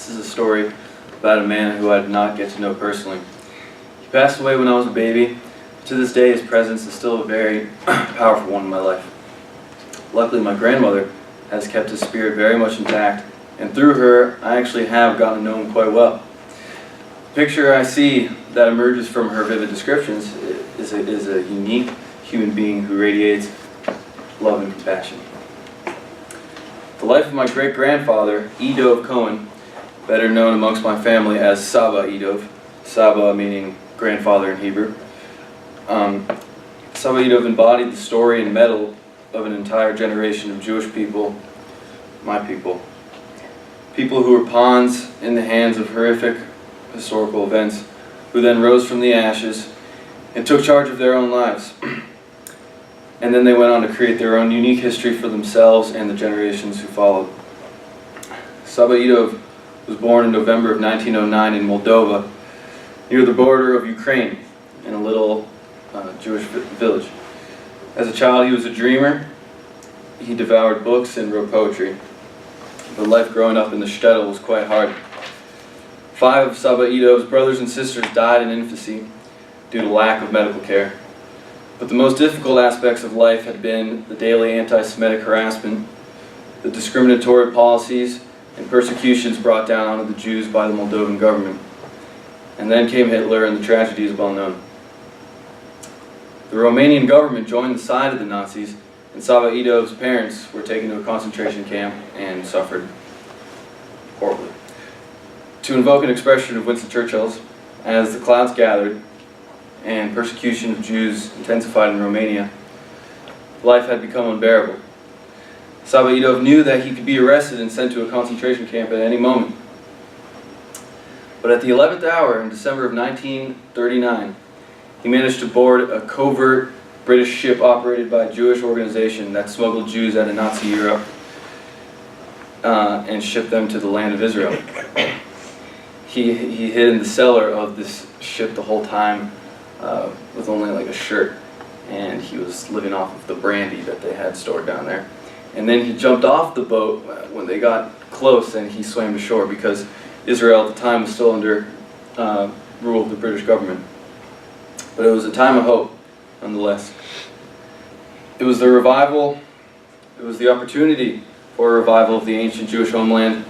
This is a story about a man who I did not get to know personally. He passed away when I was a baby. To this day, his presence is still a very powerful one in my life. Luckily, my grandmother has kept his spirit very much intact, and through her, I actually have gotten to know him quite well. The picture I see that emerges from her vivid descriptions is a unique human being who radiates love and compassion. The life of my great-grandfather, Idov Cohen, better known amongst my family as Sabah Idov, Sabah meaning grandfather in Hebrew. Sabah Idov embodied the story and mettle of an entire generation of Jewish people, my people. People who were pawns in the hands of horrific historical events, who then rose from the ashes and took charge of their own lives. And then they went on to create their own unique history for themselves and the generations who followed. Sabah Idov was born in November of 1909 in Moldova, near the border of Ukraine, in a little Jewish village. As a child, he was a dreamer. He devoured books and wrote poetry. But life growing up in the shtetl was quite hard. 5 of Sabah Idov's brothers and sisters died in infancy due to lack of medical care. But the most difficult aspects of life had been the daily anti-Semitic harassment, the discriminatory policies and persecutions brought down onto the Jews by the Moldovan government. And then came Hitler, and the tragedy is well known. The Romanian government joined the side of the Nazis, and Sabah Idov's parents were taken to a concentration camp and suffered horribly. To invoke an expression of Winston Churchill's, as the clouds gathered and persecution of Jews intensified in Romania, life had become unbearable. Sabah Idov knew that he could be arrested and sent to a concentration camp at any moment. But at the 11th hour in December of 1939, he managed to board a covert British ship operated by a Jewish organization that smuggled Jews out of Nazi Europe and shipped them to the land of Israel. He hid in the cellar of this ship the whole time with only like a shirt, and he was living off of the brandy that they had stored down there. And then he jumped off the boat when they got close, and he swam to shore because Israel at the time was still under rule of the British government. But it was a time of hope, nonetheless. It was the revival, it was the opportunity for a revival of the ancient Jewish homeland,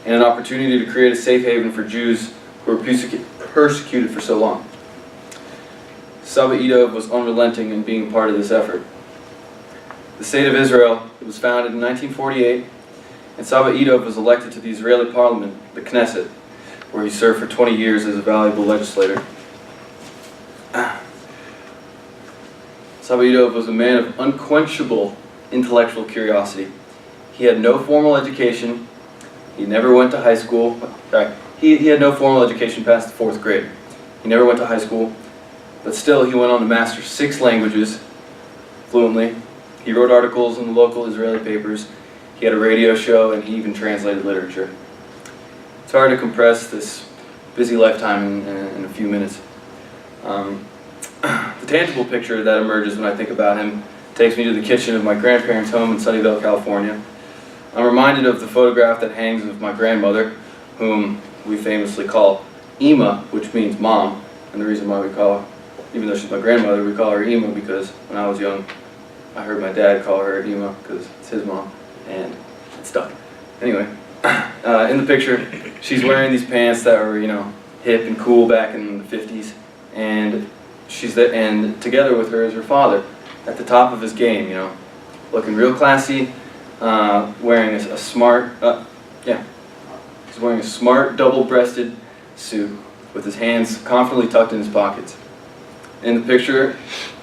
and an opportunity to create a safe haven for Jews who were persecuted for so long. Sabah Idov was unrelenting in being part of this effort. The State of Israel was founded in 1948, and Sabah Idov was elected to the Israeli parliament, the Knesset, where he served for 20 years as a valuable legislator. Sabah Idov was a man of unquenchable intellectual curiosity. He had no formal education. He never went to high school. He had no formal education past the 4th grade. He never went to high school, but still he went on to master 6 languages fluently. He wrote articles in the local Israeli papers. He had a radio show, and he even translated literature. It's hard to compress this busy lifetime in a few minutes. The tangible picture that emerges when I think about him takes me to the kitchen of my grandparents' home in Sunnyvale, California. I'm reminded of the photograph that hangs of my grandmother, whom we famously call Ima, which means mom. And the reason why we call her, even though she's my grandmother, we call her Ima because when I was young, I heard my dad call her Ima because it's his mom, and it stuck. Anyway, in the picture, she's wearing these pants that were, hip and cool back in the 50s, and and together with her is her father, at the top of his game, looking real classy, wearing a smart, he's wearing a smart double-breasted suit with his hands confidently tucked in his pockets. In the picture,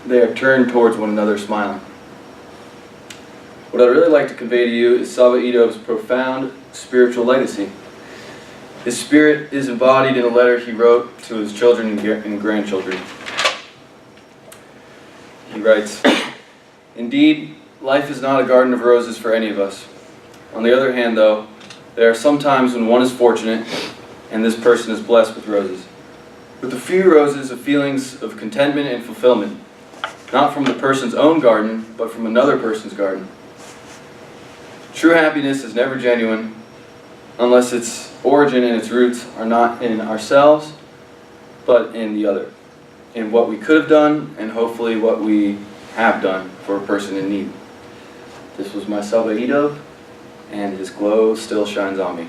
they are turned towards one another, smiling. What I'd really like to convey to you is Sabah Idov's profound spiritual legacy. His spirit is embodied in a letter he wrote to his children and grandchildren. He writes, "Indeed, life is not a garden of roses for any of us. On the other hand, though, there are some times when one is fortunate, and this person is blessed with roses. With a few roses of feelings of contentment and fulfillment, not from the person's own garden, but from another person's garden. True happiness is never genuine unless it's origin and its roots are not in ourselves, but in the other, in what we could have done and hopefully what we have done for a person in need. This was my Sabah Idov, and his glow still shines on me.